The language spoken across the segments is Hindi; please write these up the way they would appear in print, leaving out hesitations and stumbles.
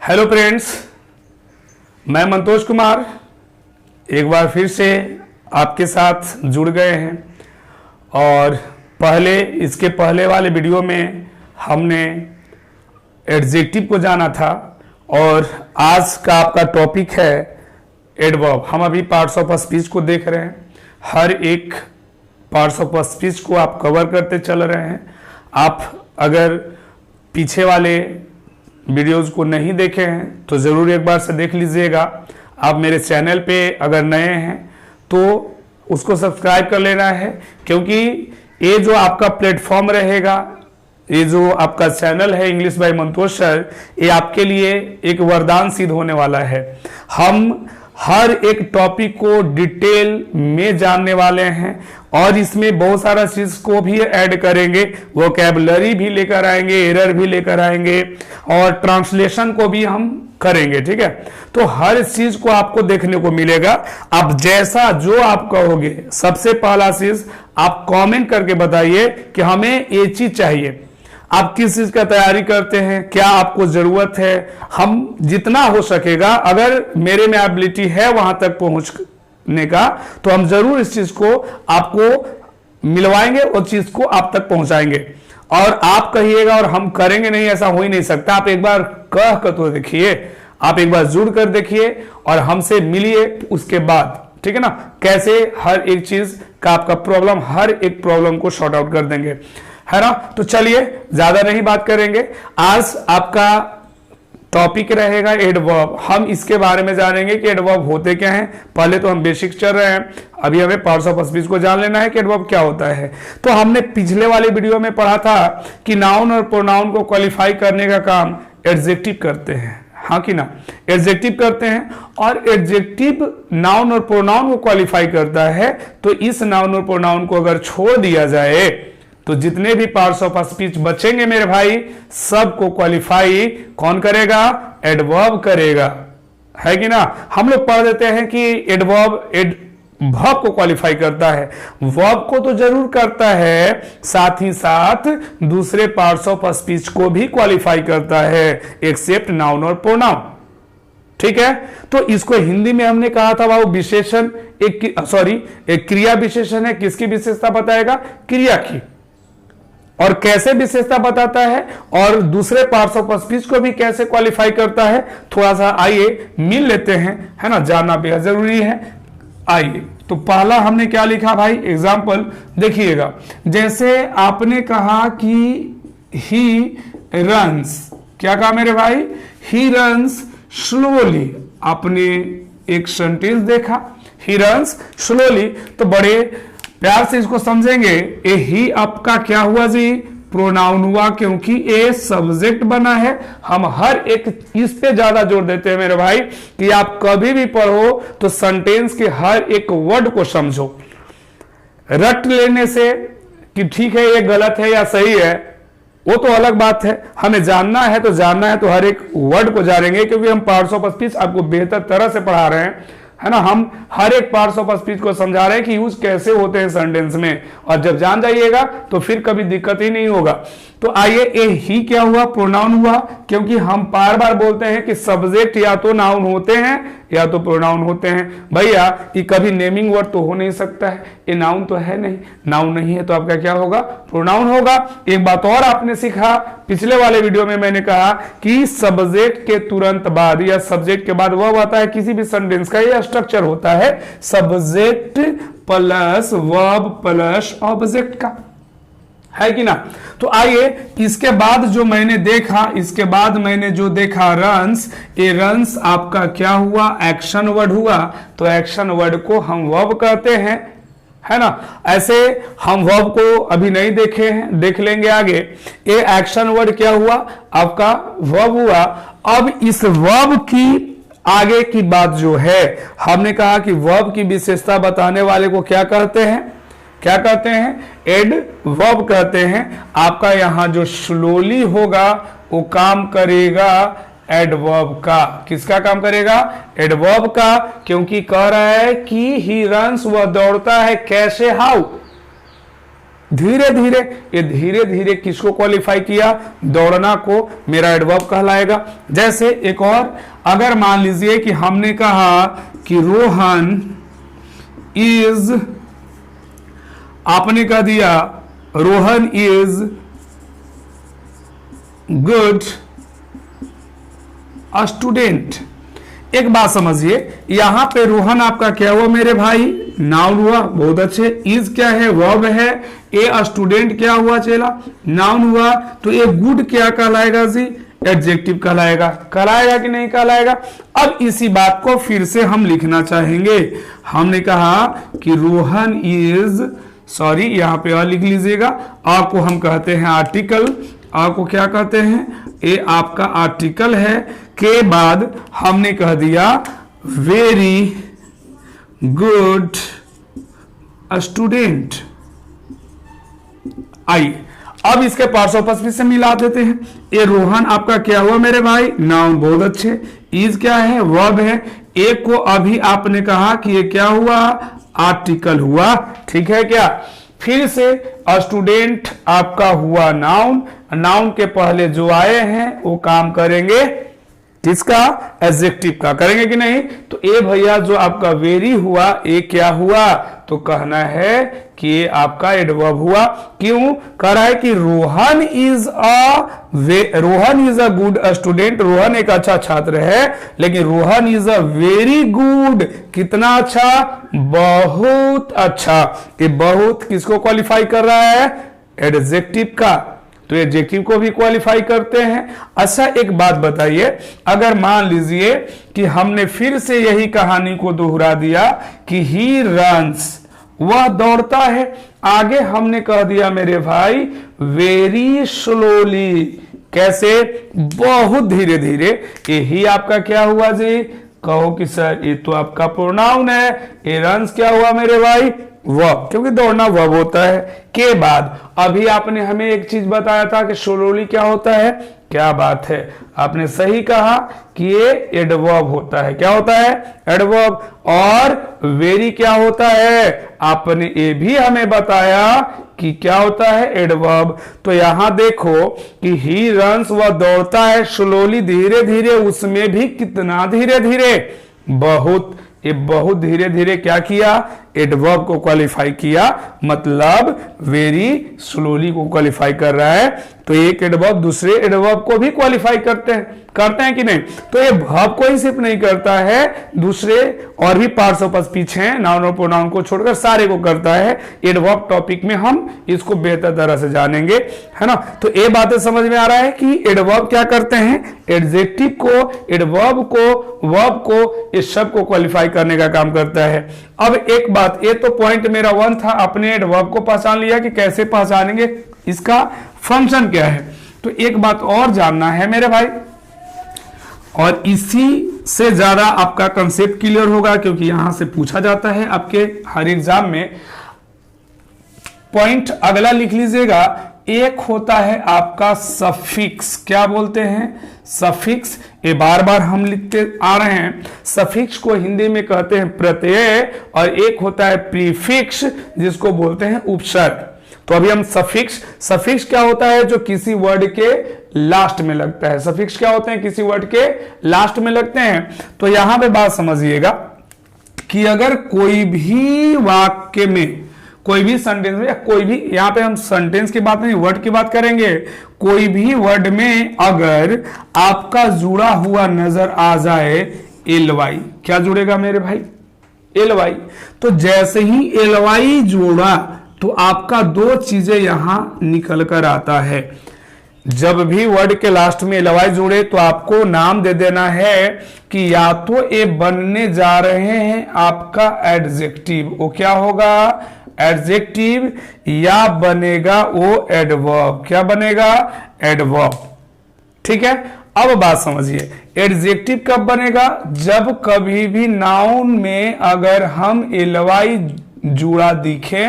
हेलो फ्रेंड्स, मैं मंतोष कुमार एक बार फिर से आपके साथ जुड़ गए हैं। और इसके पहले वाले वीडियो में हमने एडजेक्टिव को जाना था और आज का आपका टॉपिक है एडवर्ब। हम अभी पार्ट्स ऑफ स्पीच को देख रहे हैं। हर एक पार्ट्स ऑफ स्पीच को आप कवर करते चल रहे हैं। आप अगर पीछे वाले वीडियोस को नहीं देखे हैं तो ज़रूर एक बार से देख लीजिएगा। आप मेरे चैनल पे अगर नए हैं तो उसको सब्सक्राइब कर लेना है, क्योंकि ये जो आपका प्लेटफॉर्म रहेगा, ये जो आपका चैनल है इंग्लिश बाय मंतोष सर, ये आपके लिए एक वरदान सिद्ध होने वाला है। हम हर एक टॉपिक को डिटेल में जानने वाले हैं और इसमें बहुत सारा चीज को भी ऐड करेंगे। वोकैबुलरी भी लेकर आएंगे, एरर भी लेकर आएंगे और ट्रांसलेशन को भी हम करेंगे। ठीक है, तो हर चीज को आपको देखने को मिलेगा। आप जैसा जो आप कहोगे, सबसे पहला चीज आप कमेंट करके बताइए कि हमें ये चीज चाहिए। आप किस चीज का तैयारी करते हैं, क्या आपको जरूरत है। हम जितना हो सकेगा, अगर मेरे में एबिलिटी है वहां तक पहुंचने का, तो हम जरूर इस चीज को आपको मिलवाएंगे और चीज को आप तक पहुंचाएंगे। और आप कहिएगा और हम करेंगे नहीं, ऐसा हो ही नहीं सकता। आप एक बार कह कर तो देखिए, आप एक बार जुड़ कर देखिए और हमसे मिलिए उसके बाद। ठीक है ना, कैसे हर एक चीज का आपका प्रॉब्लम, हर एक प्रॉब्लम को सॉर्ट आउट कर देंगे, है ना। तो चलिए ज्यादा नहीं बात करेंगे। आज आपका टॉपिक रहेगा एडवर्ब। हम इसके बारे में जानेंगे कि एडवर्ब होते क्या हैं। पहले तो हम बेसिक चल रहे हैं, अभी हमें पार्ट्स ऑफ स्पीच को जान लेना है कि एडवर्ब क्या होता है। तो हमने पिछले वाले वीडियो में पढ़ा था कि नाउन और प्रोनाउन को क्वालिफाई करने का काम एडजेक्टिव करते हैं, हाँ कि ना। एडजेक्टिव करते हैं और एडजेक्टिव नाउन और प्रोनाउन को क्वालिफाई करता है। तो इस नाउन और प्रोनाउन को अगर छोड़ दिया जाए तो जितने भी पार्ट्स ऑफ स्पीच बचेंगे मेरे भाई, सबको क्वालिफाई कौन करेगा? एडवर्ब करेगा, है कि ना। हम लोग पढ़ देते हैं कि एडवर्ब वर्ब को क्वालिफाई करता है। वर्ब को तो जरूर करता है, साथ ही साथ दूसरे पार्ट्स ऑफ स्पीच को भी क्वालिफाई करता है, एक्सेप्ट नाउन और प्रोनाउन। ठीक है, तो इसको हिंदी में हमने कहा था वो विशेषण, एक क्रिया विशेषण है। किसकी विशेषता बताएगा? क्रिया की। और कैसे विशेषता बताता है और दूसरे पार्ट्स ऑफ स्पीच को भी कैसे क्वालिफाई करता है, थोड़ा सा आइए मिल लेते हैं, है ना। जानना बेहद जरूरी है। आइए, तो पहला हमने क्या लिखा भाई, एग्जाम्पल देखिएगा। जैसे आपने कहा कि ही रन्स, क्या कहा मेरे भाई? He runs slowly. आपने एक सेंटेंस देखा, ही रन्स स्लोली, तो बड़े प्यार से इसको समझेंगे। ए ही आपका क्या हुआ जी? प्रोनाउन हुआ, क्योंकि ए सब्जेक्ट बना है। हम हर एक इस पे ज्यादा जोर देते हैं मेरे भाई कि आप कभी भी पढ़ो तो सेंटेंस के हर एक वर्ड को समझो। रट लेने से कि ठीक है ये गलत है या सही है, वो तो अलग बात है। हमें जानना है तो हर एक वर्ड को जानेंगे, क्योंकि हम पार्ट्स ऑफ स्पीच आपको बेहतर तरह से पढ़ा रहे हैं, है ना। हम हर एक पार्ट्स ऑफ स्पीच को समझा रहे हैं कि यूज कैसे होते हैं सेंटेंस में, और जब जान जाइएगा तो फिर कभी दिक्कत ही नहीं होगा। तो आइए, ए ही क्या हुआ? प्रोनाउन हुआ, क्योंकि हम बार बार बोलते हैं कि सब्जेक्ट या तो नाउन होते हैं या तो प्रोनाउन होते हैं। भैया ये कभी नेमिंग वर्ड तो हो नहीं सकता है, ये नाउन तो है नहीं, नाउन नहीं है तो आपका क्या होगा? प्रोनाउन होगा। एक बात और आपने सीखा, पिछले वाले वीडियो में मैंने कहा कि सब्जेक्ट के तुरंत बाद या सब्जेक्ट के बाद वर्ब आता है किसी भी सेंटेंस का, यह स्ट्रक्चर होता है subject plus verb plus object का, है कि ना। तो आइए, इसके बाद जो मैंने देखा रन्स, ये रन्स आपका क्या हुआ? एक्शन वर्ड हुआ। तो एक्शन वर्ड को हम वर्ब कहते हैं, है ना। ऐसे हम वर्ब को अभी नहीं देखे हैं, देख लेंगे आगे। ये एक्शन वर्ड क्या हुआ? आपका वर्ब हुआ। अब इस वर्ब की आगे की बात जो है, हमने कहा कि वर्ब की विशेषता बताने वाले को क्या कहते हैं? क्या कहते हैं? एडवर्ब कहते हैं। आपका यहां जो स्लोली होगा वो काम करेगा एडवर्ब का। किसका काम करेगा? एडवर्ब का, क्योंकि कह रहा है कि ही रन्स, वह दौड़ता है। कैसे? हाउ? धीरे धीरे, ये धीरे धीरे किसको क्वालिफाई किया? दौड़ना को मेरा एडवर्ब कहलाएगा। जैसे एक और, अगर मान लीजिए कि हमने कहा कि रोहन इज, आपने कह दिया रोहन इज गुड स्टूडेंट। एक बात समझिए, यहां पे रोहन आपका क्या हुआ मेरे भाई? नाउन हुआ, बहुत अच्छे। इज क्या है? वर्ब है। ए स्टूडेंट क्या हुआ चेला? नाउन हुआ। तो ये गुड क्या कहलाएगा जी? एडजेक्टिव कहलाएगा। कहलाएगा कि नहीं कहलाएगा? अब इसी बात को फिर से हम लिखना चाहेंगे। हमने कहा कि रोहन इज, सॉरी यहां पे और लिख लीजिएगा, आ को हम कहते हैं आर्टिकल, आ को क्या कहते हैं? ये आपका आर्टिकल है। के बाद हमने कह दिया वेरी गुड स्टूडेंट। आइए अब इसके पार्ट्स ऑफ स्पीच से मिला देते हैं। ये रोहन आपका क्या हुआ मेरे भाई? नाउन, बहुत अच्छे। इज क्या है? वर्ब है। एक को अभी आपने कहा कि ये क्या हुआ? आर्टिकल हुआ, ठीक है क्या? फिर से स्टूडेंट आपका हुआ नाउन, नाउन के पहले जो आए हैं वो काम करेंगे किसका? एडजेक्टिव का, करेंगे कि नहीं? तो ए भैया जो आपका वेरी हुआ, ए क्या हुआ? तो कहना है कि ये आपका एडवर्ब हुआ। क्यों? कह रहा है कि Rohan is a good student. Rohan एक अच्छा छात्र है, लेकिन Rohan is a very good, कितना अच्छा? बहुत अच्छा। ये बहुत किसको क्वालिफाई कर रहा है? एडजेक्टिव का। तो एडजेक्टिव को भी क्वालिफाई करते हैं। अच्छा एक बात बताइए, अगर मान लीजिए कि हमने फिर से यही कहानी को दोहरा दिया कि ही रन्स, वह दौड़ता है, आगे हमने कह दिया मेरे भाई वेरी स्लोली, कैसे? बहुत धीरे धीरे। यही आपका क्या हुआ जी? कहो कि सर ये तो आपका प्रोनाउन है। ये रन्स क्या हुआ मेरे भाई? वर्ब, क्योंकि दौड़ना वर्ब होता है। के बाद अभी आपने हमें एक चीज बताया था कि स्लोली क्या होता है? क्या बात है, आपने सही कहा कि ये एडवर्ब होता है। क्या होता है? एडवर्ब। और वेरी क्या होता है? आपने ये भी हमें बताया कि क्या होता है? एडवर्ब। तो यहां देखो कि ही रन्स, वह दौड़ता है, स्लोली धीरे धीरे, उसमें भी कितना धीरे धीरे? बहुत। ये बहुत धीरे धीरे क्या किया? एडवर्ब को क्वालिफाई किया, मतलब वेरी स्लोली को क्वालिफाई कर रहा है। तो एक एडवर्ब दूसरे एडवर्ब को भी क्वालिफाई करते हैं कि नहीं? तो ये वर्ब को ही सिर्फ नहीं करता है, दूसरे और भी पार्ट्स ऑफ स्पीच हैं, नाउन और प्रोनाउन को छोड़कर सारे को करता है। एडवर्ब टॉपिक में हम इसको बेहतर तरह से जानेंगे, है ना? तो ये बातें समझ में आ रहा है कि एडवर्ब क्या करते हैं? एडजेक्टिव को, एडवर्ब को, वर्ब को, इस सब को क्वालिफाई करने का काम करता है। अब एक बात, ये तो पॉइंट मेरा 1 था, अपने एडवर्ब को पहचान लिया कि कैसे पहचानेंगे, इसका फंक्शन क्या है। तो एक बात और जानना है मेरे भाई, और इसी से ज्यादा आपका कंसेप्ट क्लियर होगा, क्योंकि यहां से पूछा जाता है आपके हर एग्जाम में। पॉइंट अगला लिख लीजिएगा। एक होता है आपका सफिक्स, क्या बोलते हैं? सफिक्स। ये बार बार हम लिखते आ रहे हैं। सफिक्स को हिंदी में कहते हैं प्रत्यय, और एक होता है प्रीफिक्स, जिसको बोलते हैं उपसर्ग। तो अभी हम सफिक्स क्या होता है? जो किसी वर्ड के लास्ट में लगता है। सफिक्स क्या होते हैं? किसी वर्ड के लास्ट में लगते हैं। तो यहां पे बात समझिएगा कि अगर कोई भी वाक्य में, कोई भी सेंटेंस में, या कोई भी, यहां पे हम सेंटेंस की बात नहीं, वर्ड की बात करेंगे। कोई भी वर्ड में अगर आपका जुड़ा हुआ नजर आ जाए एलवाई, क्या जुड़ेगा मेरे भाई? एलवाई। तो जैसे ही एलवाई जोड़ा तो आपका दो चीजें यहां निकल कर आता है। जब भी वर्ड के लास्ट में एलवाई जुड़े तो आपको नाम दे देना है कि या तो ये बनने जा रहे हैं आपका एडजेक्टिव, वो क्या होगा? एडजेक्टिव, या बनेगा वो एडवर्ब। क्या बनेगा? एडवर्ब। ठीक है, अब बात समझिए, एडजेक्टिव कब बनेगा? जब कभी भी नाउन में अगर हम एलवाई जुड़ा दिखे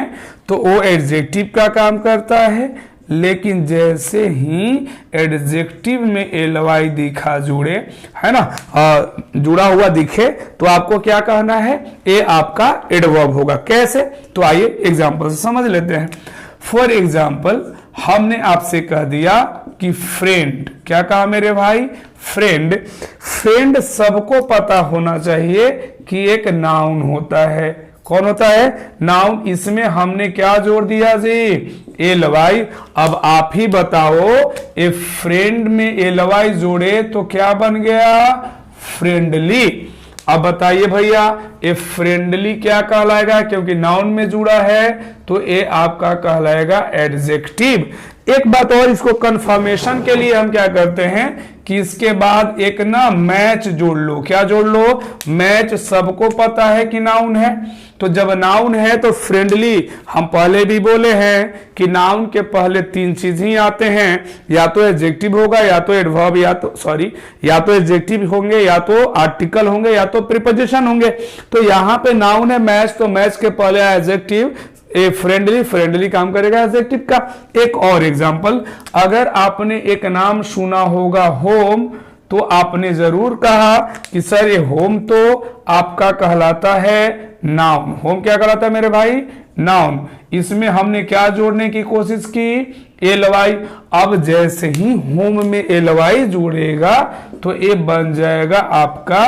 तो वो एडजेक्टिव का काम करता है, लेकिन जैसे ही एडजेक्टिव में एलवाई दिखा जुड़े, है ना, जुड़ा हुआ दिखे, तो आपको क्या कहना है? ये आपका एडवर्ब होगा। कैसे? तो आइए एग्जांपल से समझ लेते हैं। फॉर एग्जाम्पल हमने आपसे कह दिया कि फ्रेंड, क्या कहा मेरे भाई, फ्रेंड। फ्रेंड सबको पता होना चाहिए कि एक नाउन होता है। कौन होता है, नाउन। इसमें हमने क्या जोड़ दिया जी, एल वाई। अब आप ही बताओ, ए फ्रेंड में एल वाई जोड़े तो क्या बन गया, फ्रेंडली। अब बताइए भैया, ए फ्रेंडली क्या कहलाएगा, क्योंकि नाउन में जुड़ा है तो ए आपका कहलाएगा एडजेक्टिव। एक बात और, इसको कंफर्मेशन के लिए हम क्या करते हैं कि इसके बाद एक ना मैच जोड़ लो। क्या जोड़ लो, मैच। सबको पता है कि नाउन है, तो जब नाउन है तो फ्रेंडली। हम पहले भी बोले हैं कि नाउन के पहले 3 चीज ही आते हैं, या तो एडजेक्टिव होगा, या तो एडवर्ब, या तो एडजेक्टिव होंगे, या तो आर्टिकल होंगे, या तो प्रीपोजिशन होंगे। तो यहां पे नाउन है मैच, तो मैच के पहले एडजेक्टिव। ए फ्रेंडली काम करेगा एडजेक्टिव का। एक और एग्जांपल, अगर आपने एक नाम सुना होगा होम, तो आपने जरूर कहा कि सर ये होम तो आपका कहलाता है नाउन। होम क्या कहलाता है मेरे भाई, नाउन। इसमें हमने क्या जोड़ने की कोशिश की, एल वाई। अब जैसे ही होम में एल वाई जोड़ेगा तो ये बन जाएगा आपका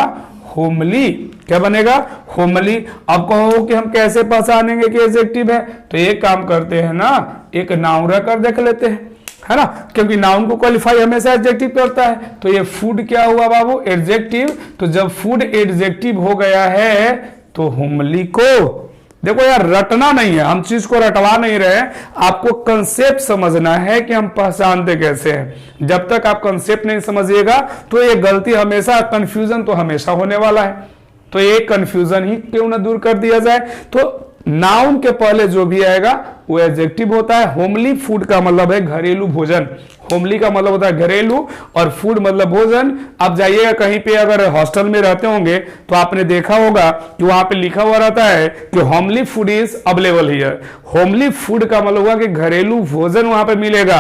होमली। क्या बनेगा, होमली। अब कहो कि हम कैसे पहचानेंगे कि एडजेक्टिव है, तो एक काम करते हैं ना, एक नाउन रखकर देख लेते हैं, है ना, क्योंकि नाउन को क्वालिफाई हमेशा एडजेक्टिव करता है। तो ये फूड क्या हुआ बाबू, एडजेक्टिव। तो जब फूड एडजेक्टिव हो गया है तो होमली को, देखो यार रटना नहीं है, हम चीज को रटवा नहीं रहे, आपको कंसेप्ट समझना है कि हम पहचानते कैसे हैं। जब तक आप कंसेप्ट नहीं समझिएगा तो ये गलती हमेशा, कंफ्यूजन तो हमेशा होने वाला है। तो ये कंफ्यूजन ही क्यों ना दूर कर दिया जाए। तो नाउन के पहले जो भी आएगा वो एडजेक्टिव होता है। होमली फूड का मतलब है घरेलू भोजन, होमली का मतलब होता है घरेलू, और फूड मतलब भोजन। आप जाइएगा कहीं पे, अगर हॉस्टल में रहते होंगे तो आपने देखा होगा कि वहां पे लिखा हुआ रहता है कि homely food is available here. Homely food का मतलब हुआ कि घरेलू भोजन वहां पे मिलेगा,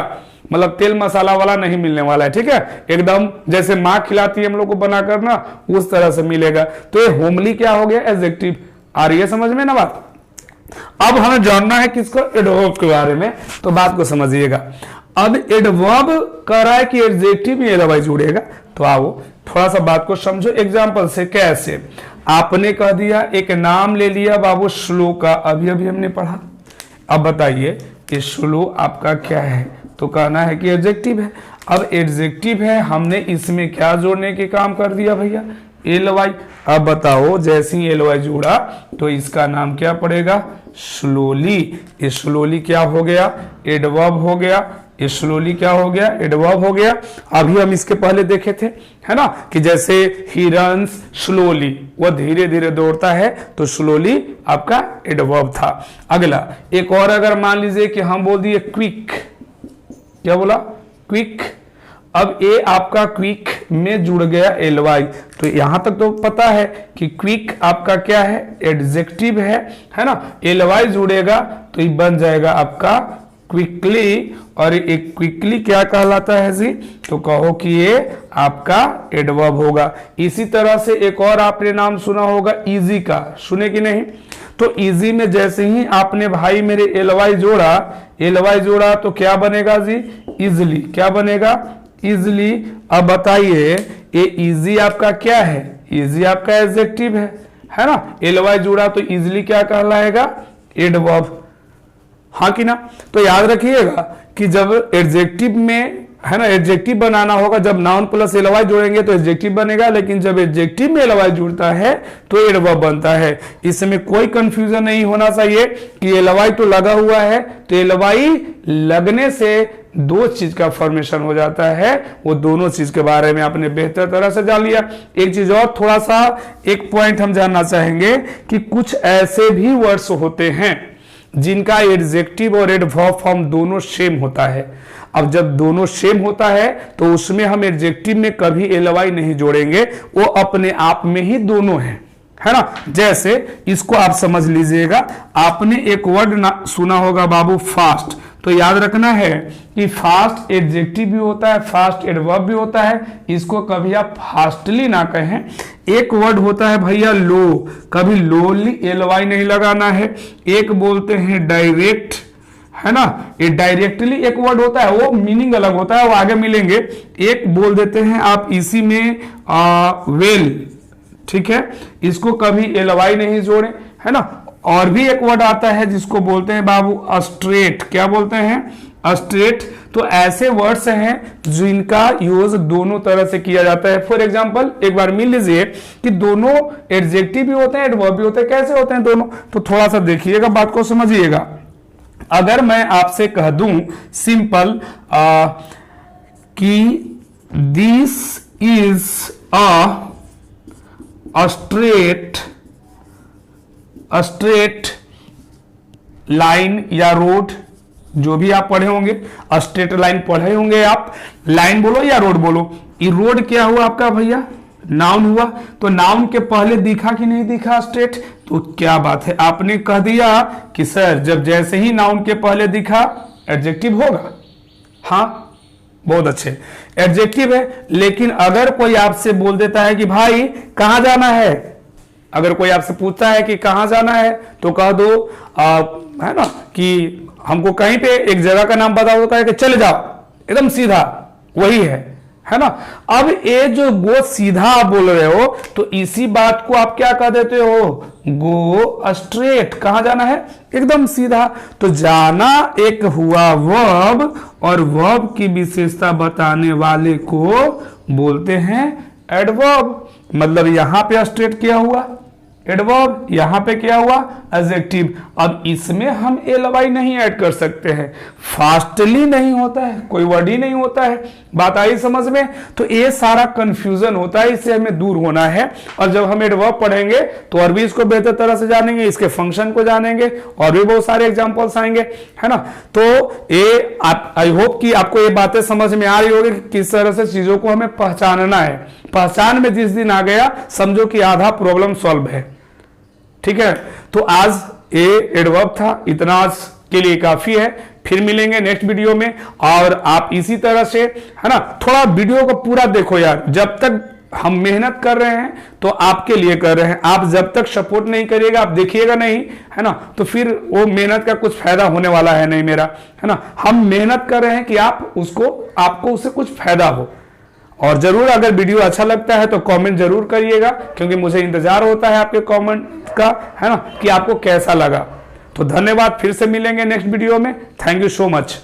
मतलब तेल मसाला वाला नहीं मिलने वाला है, ठीक है, एकदम जैसे माँ खिलाती है हम लोग को बनाकर ना, उस तरह से मिलेगा। तो ये होमली क्या हो गया, एडजेक्टिव। आ रही है समझ में ना बात। अब हमें जानना है किसको, एडवर्ब के बारे में, तो बात को समझिएगा। अब एडवर्ब कह रहा है कि एडजेक्टिव में एल वाई जुड़ेगा, तो आओ थोड़ा सा बात को समझो एग्जांपल से। कैसे, आपने कह दिया, एक नाम ले लिया बाबू स्लो का, अभी अभी हमने पढ़ा। अब बताइए कि स्लो आपका क्या है, तो कहना है कि एडजेक्टिव है। अब एडजेक्टिव है, हमने इसमें क्या जोड़ने के काम कर दिया भैया, एल वाई। अब बताओ, जैसे ही एल वाई जुड़ा तो इसका नाम क्या पड़ेगा, स्लोली। ये स्लोली क्या हो गया, एडवर्ब हो गया। ये स्लोली क्या हो गया, एडवर्ब हो गया। अभी हम इसके पहले देखे थे, है ना, कि जैसे ही रन्स स्लोली, वह धीरे धीरे दौड़ता है, तो स्लोली आपका एडवर्ब था। अगला एक और, अगर मान लीजिए कि हम बोल दिए क्विक, क्या बोला, क्विक। अब ये आपका क्विक में जुड़ गया एल वाई, तो यहां तक तो पता है कि क्विक आपका क्या है, एडजेक्टिव है ना। एल वाई जुड़ेगा तो ये बन जाएगा आपका क्विकली, और एक क्विकली क्या कहलाता है जी, तो कहो कि ये आपका एडवर्ब होगा। इसी तरह से एक और आपने नाम सुना होगा इजी का, सुने कि नहीं। तो इजी में जैसे ही आपने भाई मेरे एल वाई जोड़ा तो क्या बनेगा जी, इजली। क्या बनेगा, इजली। अब बताइए ये इजी आपका क्या है, इजी आपका एडजेक्टिव है ना। एल वाई जुड़ा तो इजली क्या कहलाएगा, एडवर्ब, हाँ कि ना। तो याद रखिएगा कि जब एडजेक्टिव में, है ना, एडजेक्टिव बनाना होगा, जब नाउन प्लस एल वाई जोड़ेंगे तो एडजेक्टिव बनेगा, लेकिन जब एडजेक्टिव में एल वाई जुड़ता है तो एडवर्ब बनता है। इसमें कोई कंफ्यूजन नहीं होना चाहिए कि एल वाई तो लगा हुआ है, तो एल वाई लगने से 2 चीज का फॉर्मेशन हो जाता है। वो दोनों चीज के बारे में आपने बेहतर तरह से जान लिया। एक चीज और, थोड़ा सा एक पॉइंट हम जानना चाहेंगे कि कुछ ऐसे भी वर्ड्स होते हैं जिनका एडजेक्टिव और एडवर्ब फॉर्म दोनों सेम होता है। अब जब दोनों सेम होता है तो उसमें हम एडजेक्टिव में कभी एल वाई नहीं जोड़ेंगे, वो अपने आप में ही दोनों है ना। जैसे इसको आप समझ लीजिएगा, आपने एक वर्ड सुना होगा बाबू फास्ट, तो याद रखना है कि फास्ट एडजेक्टिव भी होता है, फास्ट एडवर्ब भी होता है। इसको कभी आप फास्टली ना कहें। एक वर्ड होता है भैया लो, कभी लोली एल वाई नहीं लगाना है। एक बोलते हैं डायरेक्ट, है ना, ये डायरेक्टली एक वर्ड होता है, वो मीनिंग अलग होता है, वो आगे मिलेंगे। एक बोल देते हैं आप इसी में वेल, ठीक है, इसको कभी एलवाई नहीं जोड़े, है ना। और भी एक वर्ड आता है जिसको बोलते हैं बाबू अस्ट्रेट, क्या बोलते हैं, अस्ट्रेट। तो ऐसे वर्ड्स हैं जिनका यूज दोनों तरह से किया जाता है। फॉर एग्जांपल एक बार मिल लीजिए कि दोनों एडजेक्टिव भी होते हैं, एडवर्ब भी होते हैं, कैसे होते हैं दोनों, तो थोड़ा सा देखिएगा, बात को समझिएगा। अगर मैं आपसे कह दूं सिंपल कि this is a straight line या रोड, जो भी आप पढ़े होंगे, स्ट्रेट लाइन पढ़े होंगे आप, लाइन बोलो या रोड बोलो। ये रोड क्या हुआ आपका भैया, नाउन हुआ, तो नाउन के पहले दिखा कि नहीं दिखा स्ट्रेट, तो क्या बात है, आपने कह दिया कि सर जब जैसे ही नाउन के पहले दिखा एडजेक्टिव होगा। हाँ बहुत अच्छे, एडजेक्टिव है। लेकिन अगर कोई आपसे बोल देता है कि भाई कहां जाना है, अगर कोई आपसे पूछता है कि कहां जाना है, तो कह दो है ना कि हमको कहीं पे एक जगह का नाम बता दो, कि चले जाओ, एकदम सीधा वही है ना। अब ये जो गो सीधा आप बोल रहे हो, तो इसी बात को आप क्या कह देते हो, गो स्ट्रेट, कहां जाना है, एकदम सीधा। तो जाना एक हुआ वर्ब, और वर्ब की विशेषता बताने वाले को बोलते हैं एडवर्ब। मतलब यहां पे स्ट्रेट किया हुआ एडवर्ब, यहां पे क्या हुआ एडजेक्टिव। अब इसमें हम एलवाई नहीं ऐड कर सकते हैं, फास्टली नहीं होता है, कोई वर्ड ही नहीं होता है। बात आई समझ में। तो ये सारा कंफ्यूजन होता है, इससे हमें दूर होना है। और जब हम एडवर्ब पढ़ेंगे तो और भी इसको बेहतर तरह से जानेंगे, इसके फंक्शन को जानेंगे, और भी बहुत सारे एग्जांपल्स आएंगे, है ना। तो ये आई होप कि आपको ये बातें समझ में आ रही होगी कि किस तरह से चीजों को हमें पहचानना है। पहचान में जिस दिन आ गया, समझो कि आधा प्रॉब्लम सॉल्व है। ठीक है, तो आज ये एडवर्ब था, इतना आज के लिए काफी है। फिर मिलेंगे नेक्स्ट वीडियो में। और आप इसी तरह से, है ना, थोड़ा वीडियो को पूरा देखो यार। जब तक हम मेहनत कर रहे हैं तो आपके लिए कर रहे हैं, आप जब तक सपोर्ट नहीं करिएगा, आप देखिएगा नहीं, है ना, तो फिर वो मेहनत का कुछ फायदा होने वाला है नहीं मेरा, है ना। हम मेहनत कर रहे हैं कि आपको उससे कुछ फायदा हो। और जरूर अगर वीडियो अच्छा लगता है तो कमेंट जरूर करिएगा, क्योंकि मुझे इंतजार होता है आपके कमेंट का, है ना, कि आपको कैसा लगा। तो धन्यवाद, फिर से मिलेंगे नेक्स्ट वीडियो में। Thank you so much.